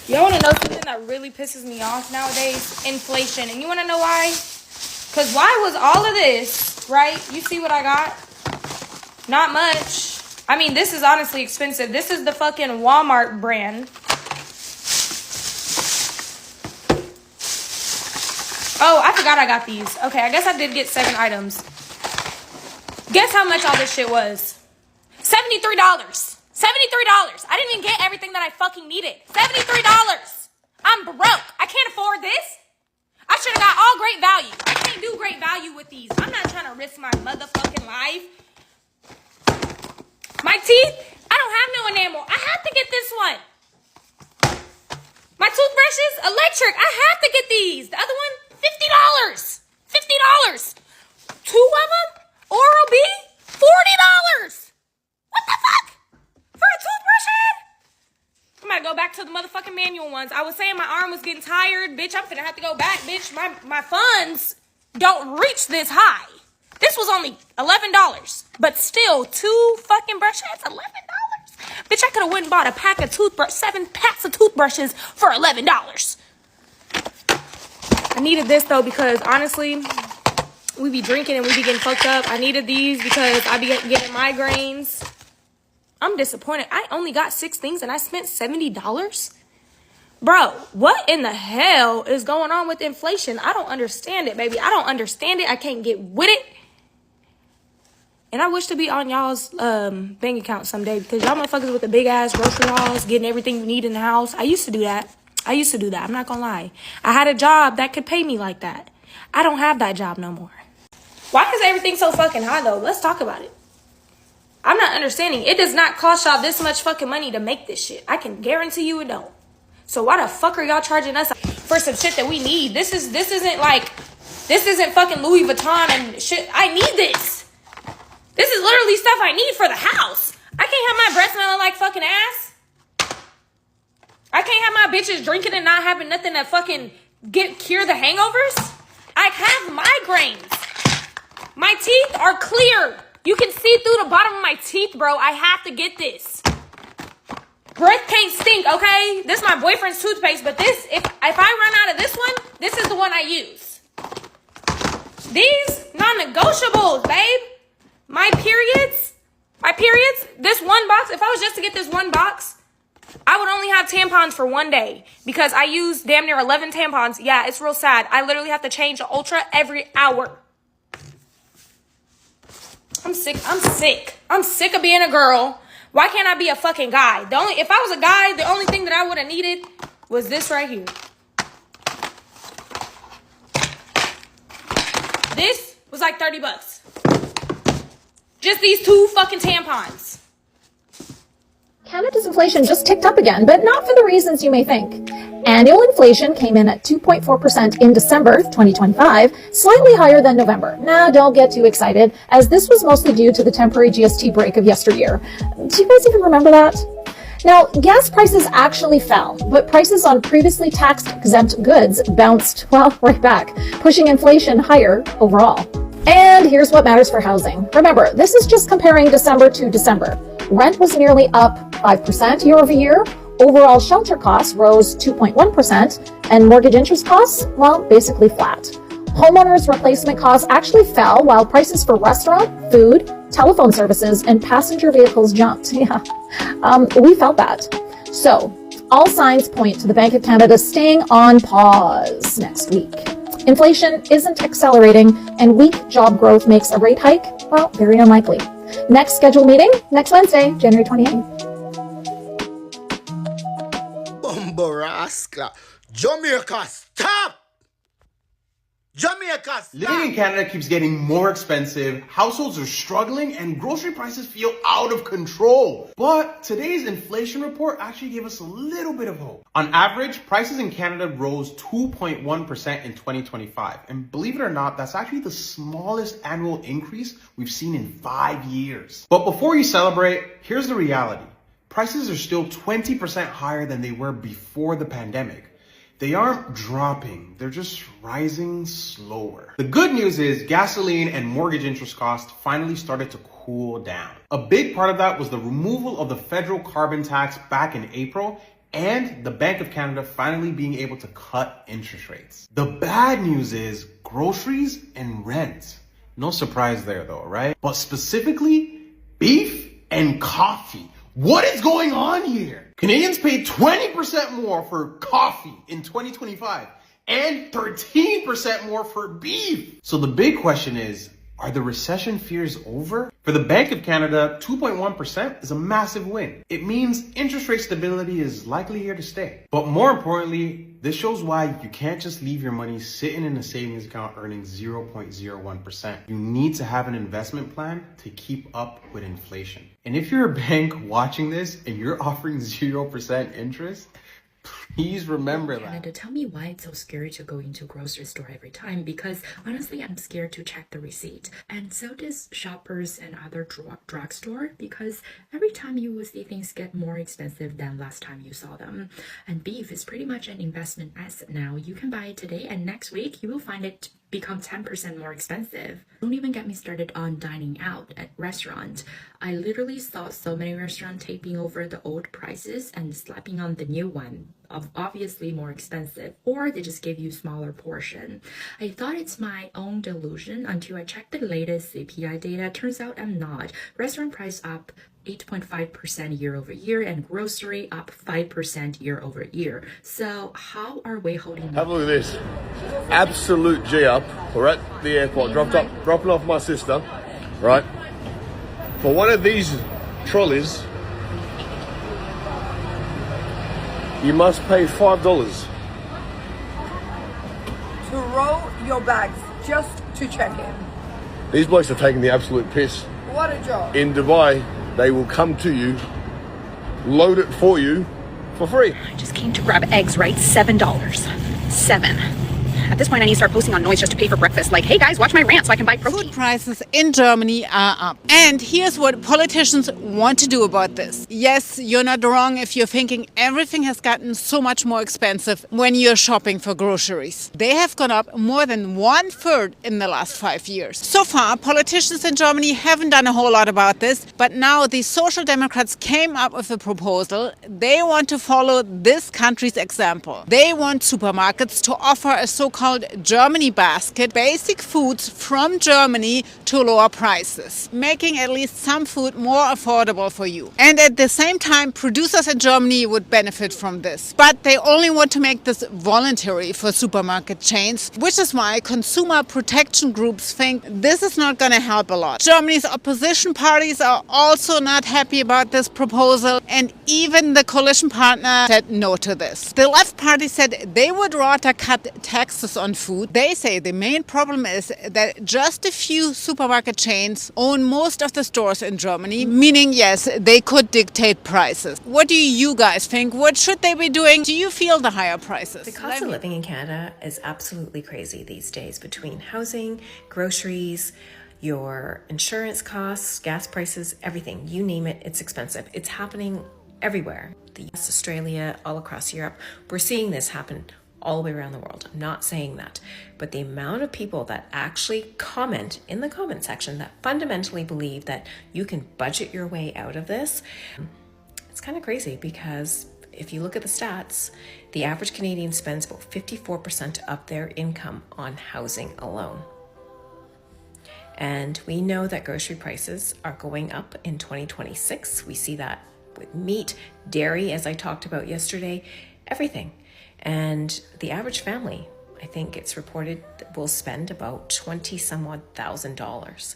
Y'all want to know something that really pisses me off nowadays? Inflation. And you want to know why? Because why was all of this, right? You see what I got? Not much. I mean, this is honestly expensive. This is the fucking Walmart brand. Oh, I forgot I got these. Okay, I guess I did get 7 items. Guess how much all this shit was? $73. $73. I didn't even get everything that I fucking needed. $73. I'm broke. I can't afford this. I should have got all great value. I can't do great value with these. I'm not trying to risk my motherfucking life. My teeth, I don't have no enamel. I have to get this one. My toothbrushes, electric. I have to get these. The other one, $50. $50. 2 of them, Oral-B, $40. What the fuck? For a toothbrush head? I'm gonna go back to the motherfucking manual ones. I was saying my arm was getting tired. Bitch, I'm finna have to go back. Bitch, my funds don't reach this high. This was only $11. But still, 2 fucking brush heads, $11. Bitch, I could have went and bought a pack of 7 packs of toothbrushes for $11. I needed this though because honestly, we be drinking and we be getting fucked up. I needed these because I be getting migraines. I'm disappointed. I only got 6 things and I spent $70? Bro, what in the hell is going on with inflation? I don't understand it, baby. I don't understand it. I can't get with it. And I wish to be on y'all's bank account someday because y'all motherfuckers with the big ass grocery hauls, getting everything you need in the house. I used to do that. I'm not gonna lie. I had a job that could pay me like that. I don't have that job no more. Why is everything so fucking high though? Let's talk about it. I'm not understanding. It does not cost y'all this much fucking money to make this shit. I can guarantee you it don't. So why the fuck are y'all charging us for some shit that we need? This isn't fucking Louis Vuitton and shit. I need this. This is literally stuff I need for the house. I can't have my breath smelling like fucking ass. I can't have my bitches drinking and not having nothing to fucking cure the hangovers. I have migraines. My teeth are clear. You can see through the bottom of my teeth, bro. I have to get this. Breath can't stink, okay? This is my boyfriend's toothpaste, but this, if I run out of this one, this is the one I use. These non-negotiables, babe. My periods, this one box, if I was just to get this one box, I would only have tampons for 1 day because I use damn near 11 tampons. Yeah, it's real sad. I literally have to change the Ultra every hour. I'm sick of being a girl. Why can't I be a fucking guy? If I was a guy, the only thing that I would have needed was this right here. This was like $30. Just these 2 fucking tampons. Canada's inflation just ticked up again, but not for the reasons you may think. Annual inflation came in at 2.4% in December 2025, slightly higher than November. Now, don't get too excited, as this was mostly due to the temporary GST break of yesteryear. Do you guys even remember that? Now, gas prices actually fell, but prices on previously tax-exempt goods bounced, well, right back, pushing inflation higher overall. And here's what matters for housing. Remember, this is just comparing December to December. Rent was nearly up 5% year over year. Overall shelter costs rose 2.1%, and mortgage interest costs, well, basically flat. Homeowners' replacement costs actually fell, while prices for restaurant, food, telephone services, and passenger vehicles jumped. Yeah, we felt that. So, all signs point to the Bank of Canada staying on pause next week. Inflation isn't accelerating, and weak job growth makes a rate hike, well, very unlikely. Next scheduled meeting, next Wednesday, January 28th. Bumbo Jamaica, stop! Jamaica, stop! Living in Canada keeps getting more expensive, households are struggling, and grocery prices feel out of control. But today's inflation report actually gave us a little bit of hope. On average, prices in Canada rose 2.1% in 2025. And believe it or not, that's actually the smallest annual increase we've seen in 5 years. But before you celebrate, here's the reality. Prices are still 20% higher than they were before the pandemic. They aren't dropping, they're just rising slower. The good news is gasoline and mortgage interest costs finally started to cool down. A big part of that was the removal of the federal carbon tax back in April, and the Bank of Canada finally being able to cut interest rates. The bad news is groceries and rent. No surprise there though, right? But specifically, beef and coffee. What is going on here? Canadians paid 20% more for coffee in 2025 and 13% more for beef. So the big question is, are the recession fears over? For the Bank of Canada, 2.1% is a massive win. It means interest rate stability is likely here to stay. But more importantly, this shows why you can't just leave your money sitting in a savings account earning 0.01%. You need to have an investment plan to keep up with inflation. And if you're a bank watching this and you're offering 0% interest, please remember that. Canada, tell me why it's so scary to go into a grocery store every time, because honestly I'm scared to check the receipt, and so does shoppers and other drugstore, because every time you will see things get more expensive than last time you saw them. And beef is pretty much an investment asset now. You can buy it today and next week you will find it become 10% more expensive. Don't even get me started on dining out at restaurants. I literally saw so many restaurants taping over the old prices and slapping on the new one, of obviously more expensive, or they just give you smaller portion. I thought it's my own delusion until I checked the latest CPI data. Turns out I'm not. Restaurant price up 8.5% year over year, and grocery up 5% year over year. So how are we holding up? Have a look at this. Absolute G up. We're at the airport, dropping off my sister, right? For one of these trolleys, you must pay $5. To roll your bags just to check in. These blokes are taking the absolute piss. What a job. In Dubai, they will come to you, load it for you for free. I just came to grab eggs, right? $7. $7. At this point, I need to start posting on Noise just to pay for breakfast. Like, hey guys, watch my rant so I can buy protein. Food prices in Germany are up. And here's what politicians want to do about this. Yes, you're not wrong if you're thinking everything has gotten so much more expensive when you're shopping for groceries. They have gone up more than 1/3 in the last 5 years. So far, politicians in Germany haven't done a whole lot about this, but now the Social Democrats came up with a proposal. They want to follow this country's example. They want supermarkets to offer a so-called Germany basket, basic foods from Germany to lower prices, making at least some food more affordable for you. And at the same time, producers in Germany would benefit from this. But they only want to make this voluntary for supermarket chains, which is why consumer protection groups think this is not going to help a lot. Germany's opposition parties are also not happy about this proposal, and even the coalition partner said no to this. The Left Party said they would rather cut taxes on food. They say the main problem is that just a few supermarket chains own most of the stores in Germany, meaning, yes, they could dictate prices. What do you guys think? What should they be doing? Do you feel the higher prices? The cost of living in Canada is absolutely crazy these days, between housing, groceries, your insurance costs, gas prices, everything. You name it, it's expensive. It's happening everywhere. The US, Australia, all across Europe. We're seeing this happen all the way around the world. I'm not saying that, but the amount of people that actually comment in the comment section that fundamentally believe that you can budget your way out of this, it's kind of crazy, because if you look at the stats, the average Canadian spends about 54% of their income on housing alone. And we know that grocery prices are going up in 2026. We see that with meat, dairy, as I talked about yesterday, everything. And the average family, I think it's reported, will spend about $20,000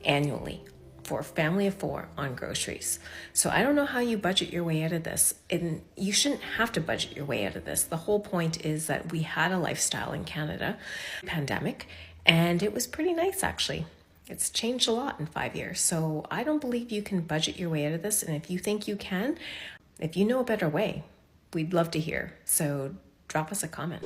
annually for a family of 4 on groceries. So I don't know how you budget your way out of this. And you shouldn't have to budget your way out of this. The whole point is that we had a lifestyle in Canada, pandemic, and it was pretty nice actually. It's changed a lot in 5 years. So I don't believe you can budget your way out of this. And if you think you can, if you know a better way, we'd love to hear. So drop us a comment.